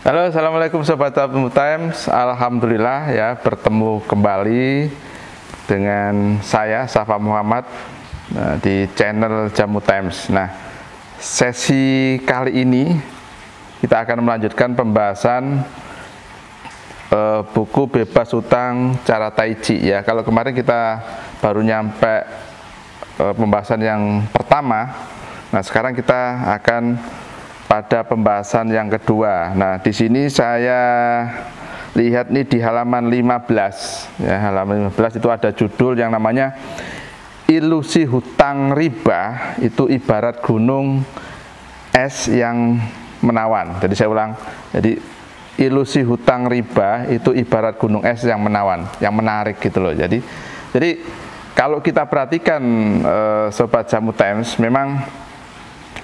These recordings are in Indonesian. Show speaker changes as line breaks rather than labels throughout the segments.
Halo, assalamualaikum Sobat Jamu Times. Alhamdulillah ya bertemu kembali dengan saya Safa Muhammad di channel Jamu Times. Nah, sesi kali ini kita akan melanjutkan pembahasan buku Bebas Hutang Cara Tai Chi ya. Kalau kemarin kita baru nyampe pembahasan yang pertama, nah sekarang kita akan pada pembahasan yang kedua. Nah, di sini saya lihat nih di halaman 15 ya, halaman 15 itu ada judul yang namanya Ilusi Hutang Riba itu ibarat gunung es yang menawan. Jadi saya ulang. Jadi ilusi hutang riba itu ibarat gunung es yang menawan, yang menarik gitu loh. Jadi kalau kita perhatikan Sobat Jamu Times, memang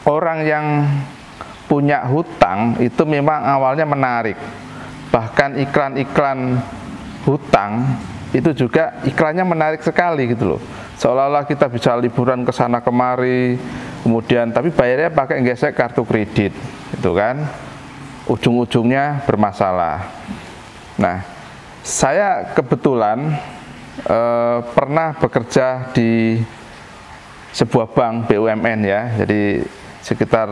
orang yang punya hutang itu memang awalnya menarik. Bahkan iklan-iklan hutang itu juga iklannya menarik sekali gitu loh. Seolah-olah kita bisa liburan ke sana kemari, kemudian tapi bayarnya pakai gesek kartu kredit, gitu kan. Ujung-ujungnya bermasalah. Nah, saya kebetulan pernah bekerja di sebuah bank BUMN ya. Jadi sekitar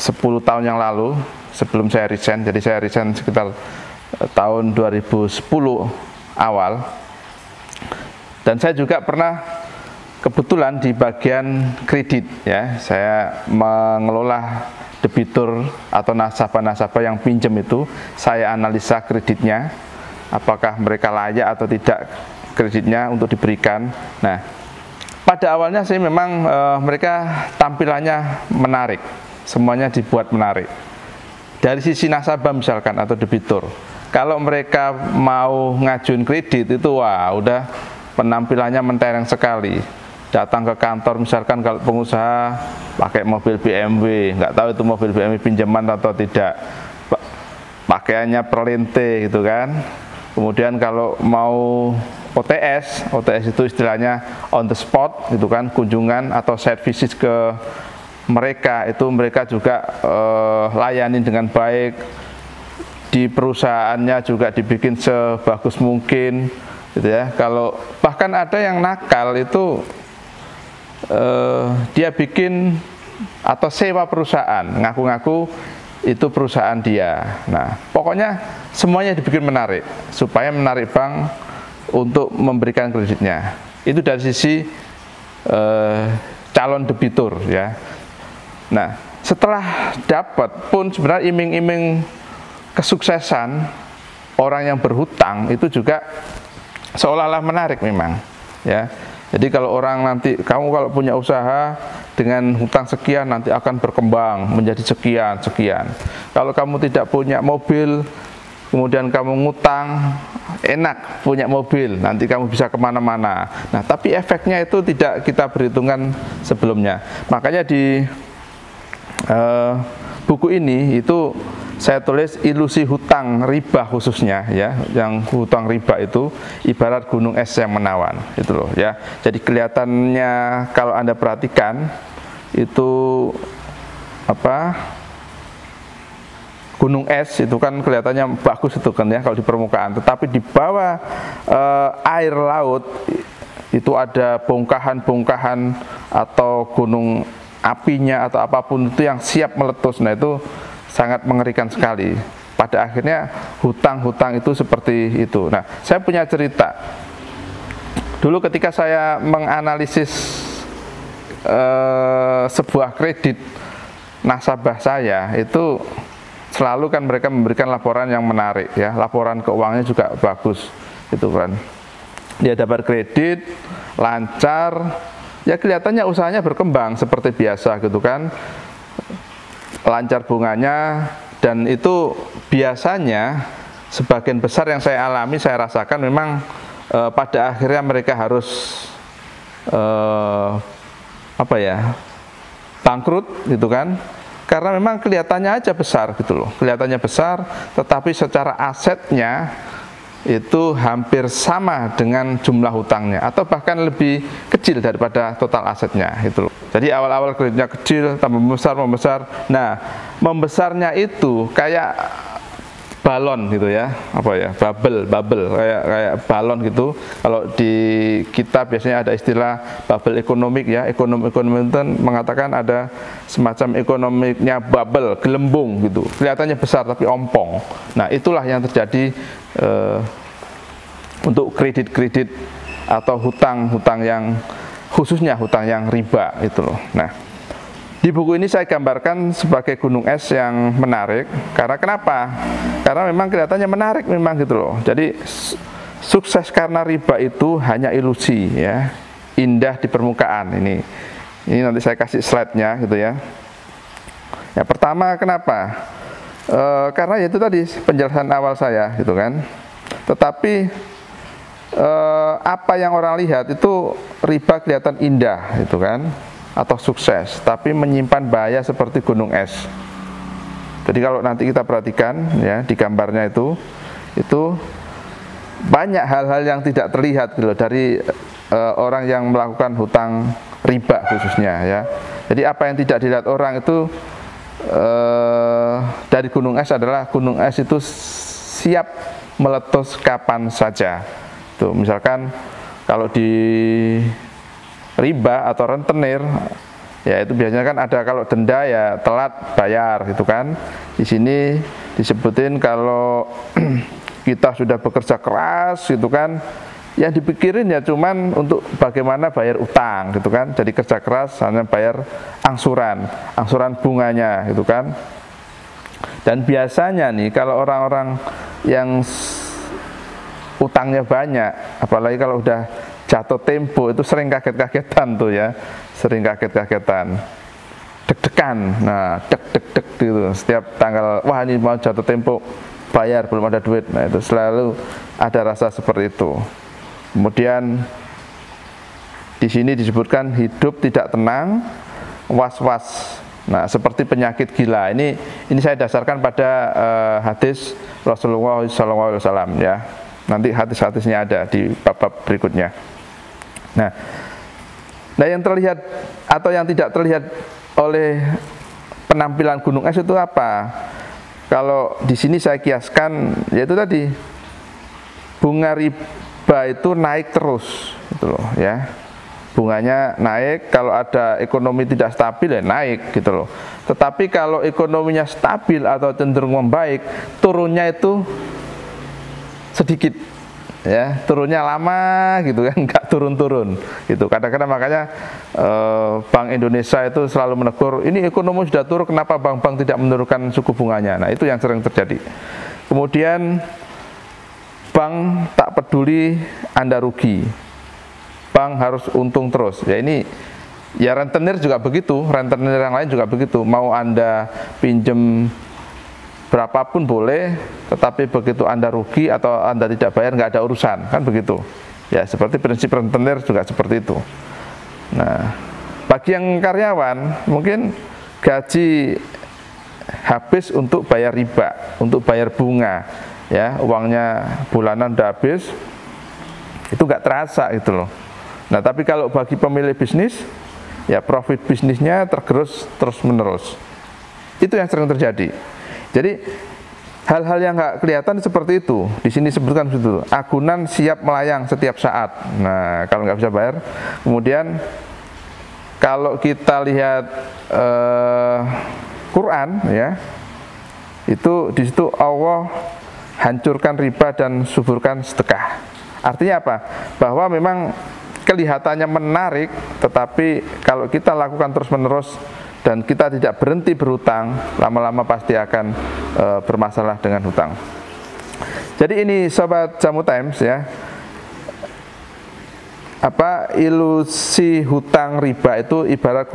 10 tahun yang lalu sebelum saya resign, jadi saya resign sekitar tahun 2010 awal. Dan saya juga pernah kebetulan di bagian kredit ya, saya mengelola debitur atau nasabah-nasabah yang pinjam itu, saya analisa kreditnya, apakah mereka layak atau tidak kreditnya untuk diberikan. Nah, pada awalnya sih memang mereka tampilannya menarik. Semuanya dibuat menarik. Dari sisi nasabah misalkan atau debitur, kalau mereka mau ngajuin kredit itu wah udah penampilannya mentereng sekali. Datang ke kantor misalkan kalau pengusaha pakai mobil BMW, nggak tahu itu mobil BMW pinjaman atau tidak, pakaiannya perlente gitu kan. Kemudian kalau mau OTS itu istilahnya on the spot gitu kan, kunjungan atau site visit ke mereka juga layani dengan baik. Di perusahaannya juga dibikin sebagus mungkin gitu ya. Kalau bahkan ada yang nakal itu dia bikin atau sewa perusahaan, ngaku-ngaku itu perusahaan dia. Nah, pokoknya semuanya dibikin menarik supaya menarik bank untuk memberikan kreditnya. Itu dari sisi calon debitur ya. Nah, setelah dapat pun sebenarnya iming-iming kesuksesan orang yang berhutang itu juga seolah-olah menarik memang ya. Jadi kalau orang nanti, kamu kalau punya usaha dengan hutang sekian nanti akan berkembang menjadi sekian. Kalau kamu tidak punya mobil, kemudian kamu ngutang, enak punya mobil, nanti kamu bisa kemana-mana. Nah, tapi efeknya itu tidak kita perhitungkan sebelumnya. Makanya di buku ini itu saya tulis ilusi hutang riba khususnya ya, yang hutang riba itu ibarat gunung es yang menawan itu loh ya. Jadi kelihatannya kalau Anda perhatikan itu gunung es itu kan kelihatannya bagus itu kan ya kalau di permukaan, tetapi di bawah air laut itu ada bongkahan-bongkahan atau gunung apinya atau apapun itu yang siap meletus. Nah, itu sangat mengerikan sekali. Pada akhirnya hutang-hutang itu seperti itu. Nah, saya punya cerita. Dulu ketika saya menganalisis sebuah kredit nasabah saya, itu selalu kan mereka memberikan laporan yang menarik ya, laporan keuangannya juga bagus gitu kan. Dia dapat kredit lancar, ya kelihatannya usahanya berkembang seperti biasa gitu kan, lancar bunganya. Dan itu biasanya sebagian besar yang saya alami, saya rasakan memang pada akhirnya mereka harus bangkrut gitu kan, karena memang kelihatannya aja besar gitu loh, kelihatannya besar, tetapi secara asetnya itu hampir sama dengan jumlah hutangnya atau bahkan lebih kecil daripada total asetnya itu loh. Jadi awal-awal kreditnya kecil, tambah membesar. Nah, membesarnya itu kayak balon gitu ya, apa ya, bubble kayak balon gitu. Kalau di kita biasanya ada istilah bubble ekonomik ya, ekonom itu mengatakan ada semacam ekonomiknya bubble, gelembung gitu, kelihatannya besar tapi ompong. Nah, itulah yang terjadi untuk kredit-kredit atau hutang-hutang yang khususnya hutang yang riba itu loh. Nah, di buku ini saya gambarkan sebagai gunung es yang menarik. Karena kenapa? Karena memang kelihatannya menarik memang gitu loh. Jadi sukses karena riba itu hanya ilusi ya, indah di permukaan. Ini nanti saya kasih slide-nya gitu ya. Ya pertama kenapa? Karena itu tadi penjelasan awal saya gitu kan. Tetapi apa yang orang lihat itu riba kelihatan indah gitu kan, atau sukses, tapi menyimpan bahaya seperti gunung es. Jadi kalau nanti kita perhatikan ya di gambarnya itu banyak hal-hal yang tidak terlihat gitu, dari orang yang melakukan hutang riba khususnya ya. Jadi apa yang tidak dilihat orang itu dari gunung es adalah gunung es itu siap meletus kapan saja. Tuh, misalkan kalau di riba atau rentenir ya itu biasanya kan ada, kalau denda ya telat bayar gitu kan. Di sini disebutin kalau kita sudah bekerja keras gitu kan, yang dipikirin ya cuman untuk bagaimana bayar utang gitu kan. Jadi kerja keras hanya bayar angsuran bunganya gitu kan. Dan biasanya nih kalau orang-orang yang utangnya banyak, apalagi kalau udah jatuh tempo itu sering kaget-kagetan tuh ya, sering kaget-kagetan, deg-degan, nah deg gitu setiap tanggal, wah ini mau jatuh tempo bayar belum ada duit. Nah itu selalu ada rasa seperti itu. Kemudian di sini disebutkan hidup tidak tenang, was-was. Nah seperti penyakit gila. Ini saya dasarkan pada hadis Rasulullah SAW ya. Nanti hadis-hadisnya ada di bab-bab berikutnya. Nah yang terlihat atau yang tidak terlihat oleh penampilan gunung es itu apa? Kalau di sini saya kiaskan, yaitu tadi bunga riba itu naik terus, gitu loh ya. Bunganya naik, kalau ada ekonomi tidak stabil ya naik gitu loh. Tetapi kalau ekonominya stabil atau cenderung membaik, turunnya itu sedikit ya, turunnya lama gitu kan, nggak turun-turun gitu. Kadang-kadang makanya Bank Indonesia itu selalu menegur, ini ekonomi sudah turun, kenapa bank-bank tidak menurunkan suku bunganya. Nah itu yang sering terjadi. Kemudian bank tak peduli Anda rugi, bank harus untung terus. Ya ini ya rentenir juga begitu, rentenir yang lain juga begitu. Mau Anda pinjem berapapun boleh, tetapi begitu Anda rugi atau Anda tidak bayar nggak ada urusan, kan begitu. Ya seperti prinsip rentenir juga seperti itu. Nah bagi yang karyawan mungkin gaji habis untuk bayar riba, untuk bayar bunga, ya uangnya bulanan udah habis, itu nggak terasa gitu loh. Nah tapi kalau bagi pemilik bisnis, ya profit bisnisnya tergerus terus menerus. Itu yang sering terjadi. Jadi hal-hal yang nggak kelihatan seperti itu. Di sini sebutkan itu, agunan siap melayang setiap saat. Nah kalau nggak bisa bayar, kemudian kalau kita lihat Quran ya, itu di situ Allah hancurkan riba dan suburkan sedekah. Artinya apa? Bahwa memang kelihatannya menarik, tetapi kalau kita lakukan terus-menerus dan kita tidak berhenti berhutang, lama-lama pasti akan bermasalah dengan hutang. Jadi ini Sobat Jamu Times ya, ilusi hutang riba itu ibarat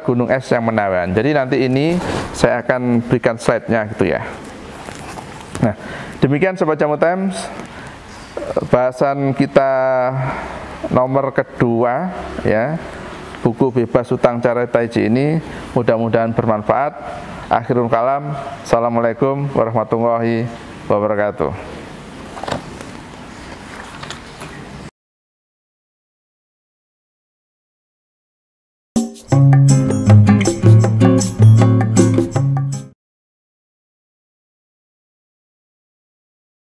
gunung es yang menawan. Jadi nanti ini saya akan berikan slide-nya gitu ya. Nah, demikian Sobat Jamu Times, bahasan kita nomor kedua ya, buku bebas hutang cara Taiji ini. Mudah-mudahan bermanfaat. Akhirul kalam, assalamualaikum warahmatullahi wabarakatuh. wabarakatuh.